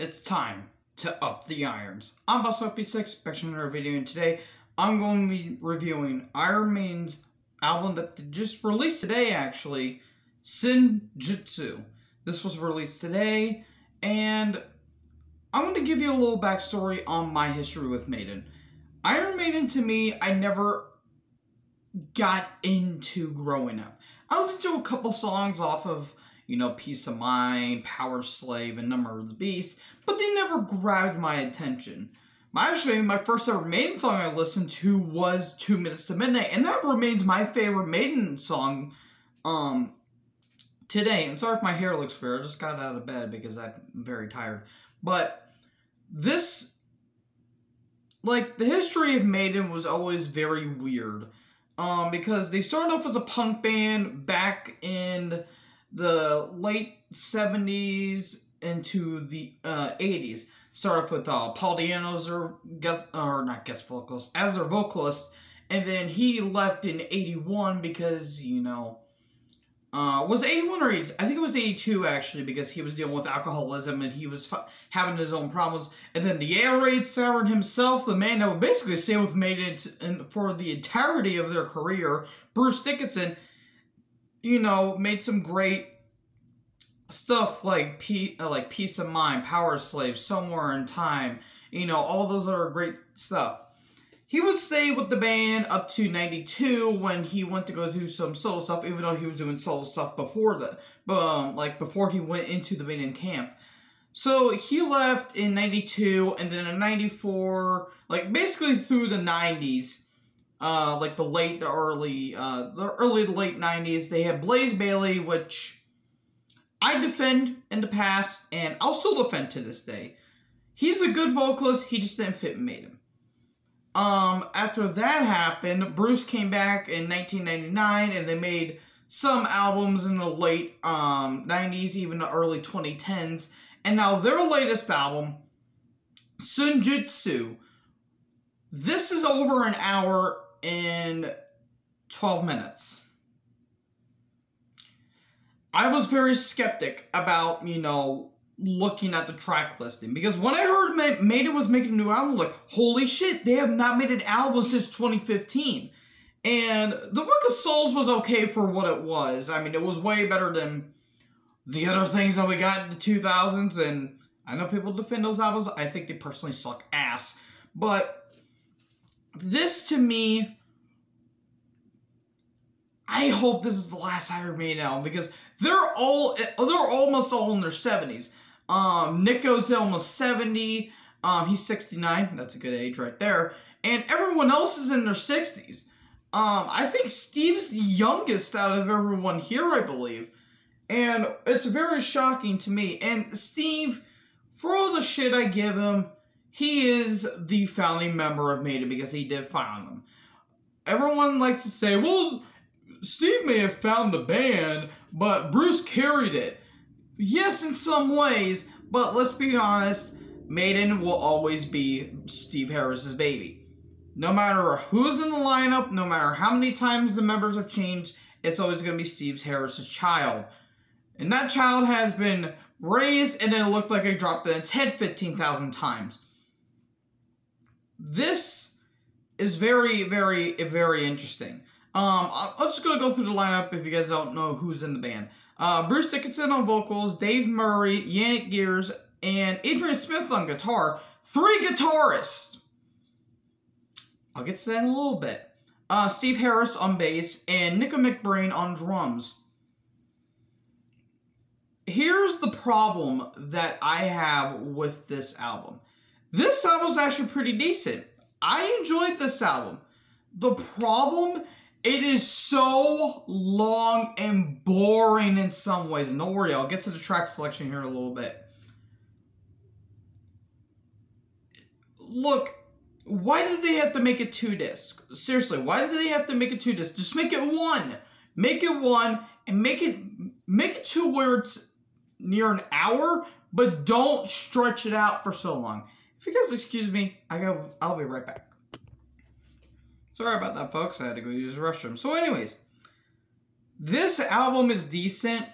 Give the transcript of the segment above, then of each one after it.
It's time to up the irons. I'm BossOP6, back to another video, and today I'm going to be reviewing Iron Maiden's album that they just released today, actually, Senjutsu. This was released today, and I'm going to give you a little backstory on my history with Maiden. Iron Maiden, to me, I never got into growing up. I listened to a couple songs off of, Peace of Mind, Power Slave, and Number of the Beast, but they never grabbed my attention. Actually, my first ever Maiden song I listened to was 2 Minutes to Midnight, and that remains my favorite Maiden song, today. And sorry if my hair looks weird, I just got out of bed because I'm very tired. But this, the history of Maiden was always very weird. Because they started off as a punk band back in the late 70s into the 80s. Started off with Paul Di'Anno as their vocalist, and then he left in 81 because, was it 81 or 80? I think it was 82 actually, because he was dealing with alcoholism and he was having his own problems. And then the Air Raid Siren himself, the man that would basically stay with Maiden for the entirety of their career, Bruce Dickinson, made some great stuff like Peace of Mind, Power Slave, Somewhere in Time, all those are great stuff. He would stay with the band up to 92 when he went to go do some solo stuff, even though he was doing solo stuff before that, before he went into the Maiden camp. So he left in 92, and then in 94, basically through the 90s, the early to late 90s, they had Blaze Bayley, which I defend in the past, and I'll still defend to this day. He's a good vocalist, he just didn't fit Maiden. After that happened, Bruce came back in 1999, and they made some albums in the late 90s, even the early 2010s. And now their latest album, Senjutsu, this is over an hour and 12 minutes. I was very skeptic about, looking at the track listing, because when I heard Maiden was making a new album, holy shit, they have not made an album since 2015. And The Book of Souls was okay for what it was. I mean, it was way better than the other things that we got in the 2000s, and I know people defend those albums. I think they personally suck ass. But this, to me, I hope this is the last Iron Maiden album, because they're almost all in their 70s. Nico's almost 70. He's 69. That's a good age right there. And everyone else is in their 60s. I think Steve's the youngest out of everyone here, I believe. And it's very shocking to me. And Steve, for all the shit I give him, he is the founding member of Maiden because he did found them. Everyone likes to say, well, Steve may have found the band, but Bruce carried it. Yes, in some ways, but let's be honest, Maiden will always be Steve Harris's baby. No matter who's in the lineup, no matter how many times the members have changed, it's always going to be Steve Harris's child. And that child has been raised, and it looked like it dropped in its head 15,000 times. This is very, very, very interesting. I'm just going to go through the lineup if you guys don't know who's in the band. Bruce Dickinson on vocals, Dave Murray, Yannick Gears, and Adrian Smith on guitar. 3 guitarists! I'll get to that in a little bit. Steve Harris on bass, and Nicko McBrain on drums. Here's the problem that I have with this album. This album's actually pretty decent. I enjoyed this album. The problem, it is so long and boring in some ways. And don't worry, I'll get to the track selection here in a little bit. Look, why did they have to make it 2 discs? Seriously, why did they have to make it 2 discs? Just make it 1. Make it 1 and make it to where it's near an hour, but don't stretch it out for so long. If you guys excuse me, I'll be right back. Sorry about that, folks. I had to go use the restroom. So anyways, this album is decent,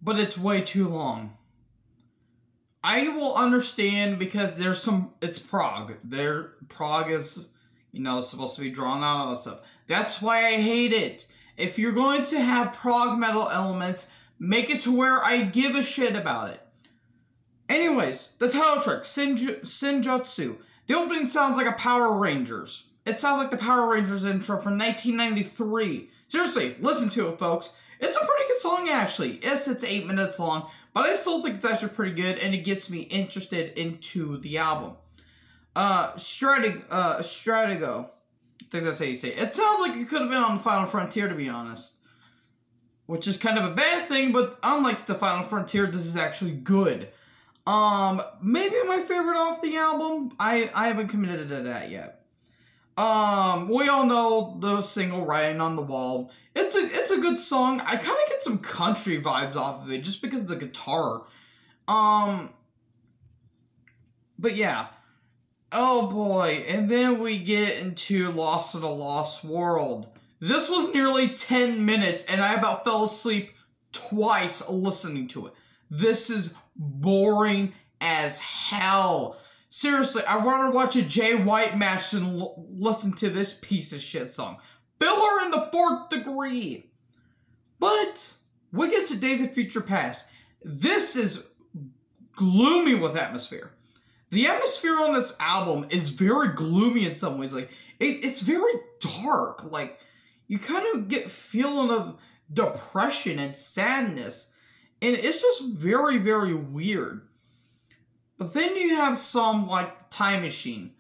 but it's way too long. I will understand because there's some. It's prog. Prog is, supposed to be drawn out and stuff. That's why I hate it. If you're going to have prog metal elements, make it to where I give a shit about it. Anyways, the title track, Senjutsu. The opening sounds like a Power Rangers. It sounds like the Power Rangers intro from 1993. Seriously, listen to it, folks. It's a pretty good song, actually. Yes, it's 8 minutes long, but I still think it's actually pretty good, and it gets me interested into the album. Stradigo. I think that's how you say it. It sounds like it could have been on the Final Frontier, to be honest. Which is kind of a bad thing, but unlike the Final Frontier, this is actually good. Maybe my favorite off the album. I haven't committed to that yet. We all know the single Writing on the Wall. It's a good song. I kind of get some country vibes off of it just because of the guitar. But yeah. Oh boy, and then we get into Lost in a Lost World. This was nearly 10 minutes, and I about fell asleep twice listening to it. This is boring as hell. Seriously, I want to watch a Jay White match and listen to this piece of shit song. Filler in the 4th degree. But we get to Days of Future Past. This is gloomy with atmosphere. The atmosphere on this album is very gloomy in some ways. Like, it's very dark. Like, you kind of get feeling of depression and sadness. And it's just very, very weird. But then you have some like Time Machine.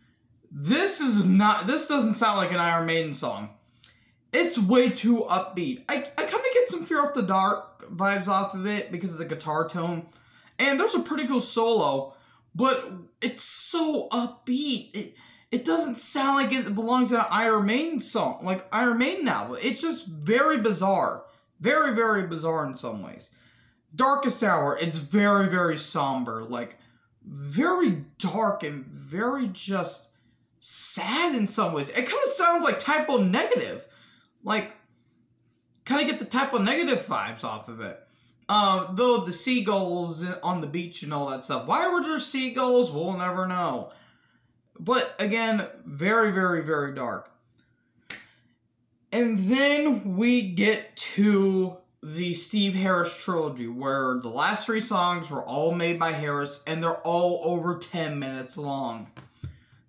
This doesn't sound like an Iron Maiden song. It's way too upbeat. I kind of get some Fear of the Dark vibes off of it because of the guitar tone. And there's a pretty cool solo, but it's so upbeat. It doesn't sound like it belongs in an Iron Maiden song, like Iron Maiden album. It's just very bizarre. Very, very bizarre in some ways. Darkest Hour, it's very, very somber. Like, very dark and very just sad in some ways. It kind of sounds like Typo Negative. Like, kind of get the Typo Negative vibes off of it. Though the seagulls on the beach and all that stuff. Why were there seagulls? We'll never know. But, again, very, very, very dark. And then we get to the Steve Harris trilogy, where the last 3 songs were all made by Harris, and they're all over 10 minutes long.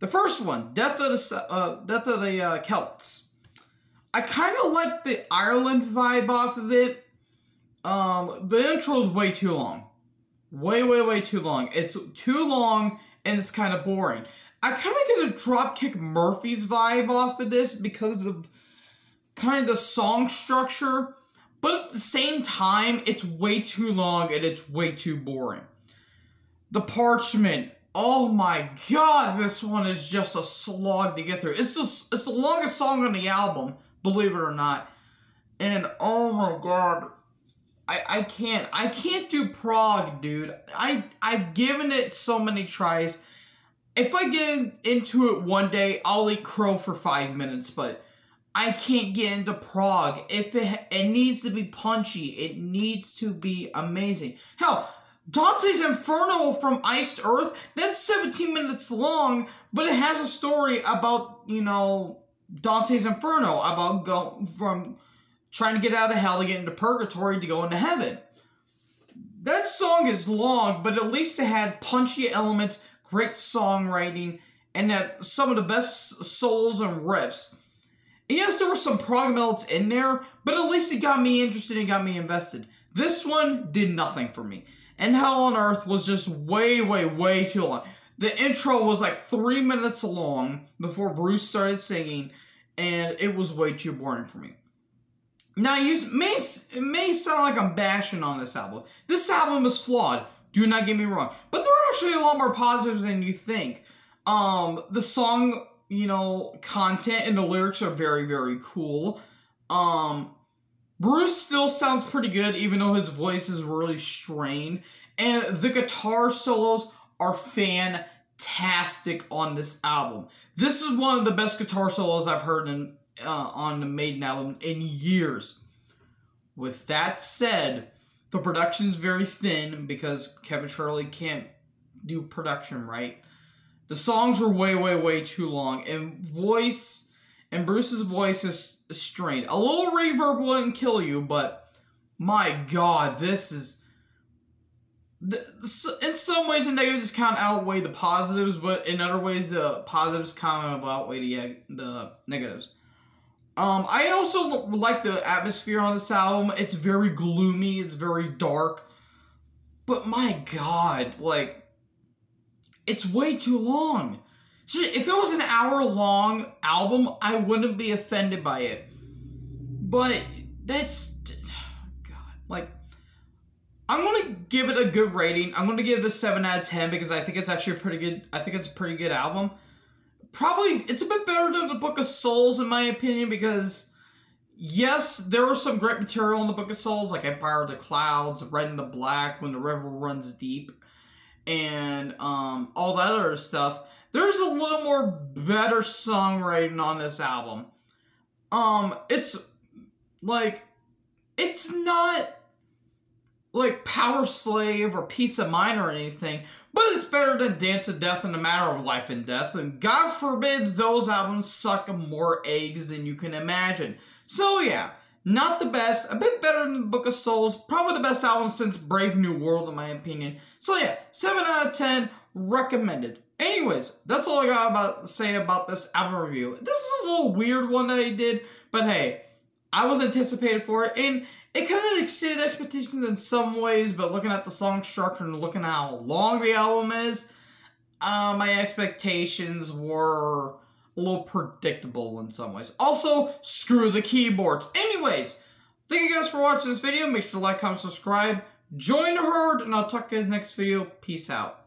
The first one, Death of the Celts. I kind of like the Ireland vibe off of it. The intro's way too long. Way, way, way too long. It's too long, and it's kind of boring. I kind of get a Dropkick Murphys vibe off of this because of kind of song structure. But at the same time, it's way too long and it's way too boring. The Parchment. Oh my god, this one is just a slog to get through. It's the longest song on the album, believe it or not. And oh my god, I can't do prog, dude. I've given it so many tries. If I get into it one day, I'll eat crow for 5 minutes, but I can't get into prog. If it needs to be punchy, it needs to be amazing. Hell, Dante's Inferno from Iced Earth, that's 17 minutes long, but it has a story about, Dante's Inferno, about going from trying to get out of hell to get into purgatory to go into heaven. That song is long, but at least it had punchy elements, great songwriting, and that some of the best solos and riffs. And yes, there were some prog melts in there, but at least it got me interested and got me invested. This one did nothing for me. And Hell on Earth was just way, way, way too long. The intro was like 3 minutes long before Bruce started singing, and it was way too boring for me. Now, it may sound like I'm bashing on this album. This album is flawed, do not get me wrong. But there are actually a lot more positives than you think. The song, content and the lyrics are very, very cool. Bruce still sounds pretty good, even though his voice is really strained. And the guitar solos are fantastic on this album. This is one of the best guitar solos I've heard on the Maiden album in years. With that said, the production's very thin because Kevin Shirley can't do production right. The songs were way too long, and Bruce's voice is strained. A little reverb wouldn't kill you, but my God, this is... In some ways, the negatives kind of outweigh the positives, but in other ways, the positives kind of outweigh the negatives. I also like the atmosphere on this album. It's very gloomy, it's very dark, but my God, like, it's way too long. If it was an hour-long album, I wouldn't be offended by it. But that's... God. Like, I'm going to give it a good rating. I'm going to give it a 7 out of 10 because I think it's actually a pretty good... I think it's a pretty good album. Probably, it's a bit better than the Book of Souls, in my opinion, because... Yes, there was some great material in the Book of Souls, like Empire of the Clouds, Red and the Black, When the River Runs Deep, and all that other stuff. There's a little more better songwriting on this album. It's not like Power Slave or Peace of Mind or anything, but it's better than Dance to Death and A Matter of Life and Death, and God forbid those albums suck more eggs than you can imagine. So yeah, not the best, a bit better than the Book of Souls, probably the best album since Brave New World in my opinion. So yeah, 7 out of 10, recommended. Anyways, that's all I got to say about this album review. This is a little weird one that I did, but hey, I was anticipated for it, and it kind of exceeded expectations in some ways, but looking at the song structure and looking at how long the album is, my expectations were a little predictable in some ways. Also, screw the keyboards. Anyways, thank you guys for watching this video. Make sure to like, comment, subscribe, join the herd, and I'll talk to you guys next video. Peace out.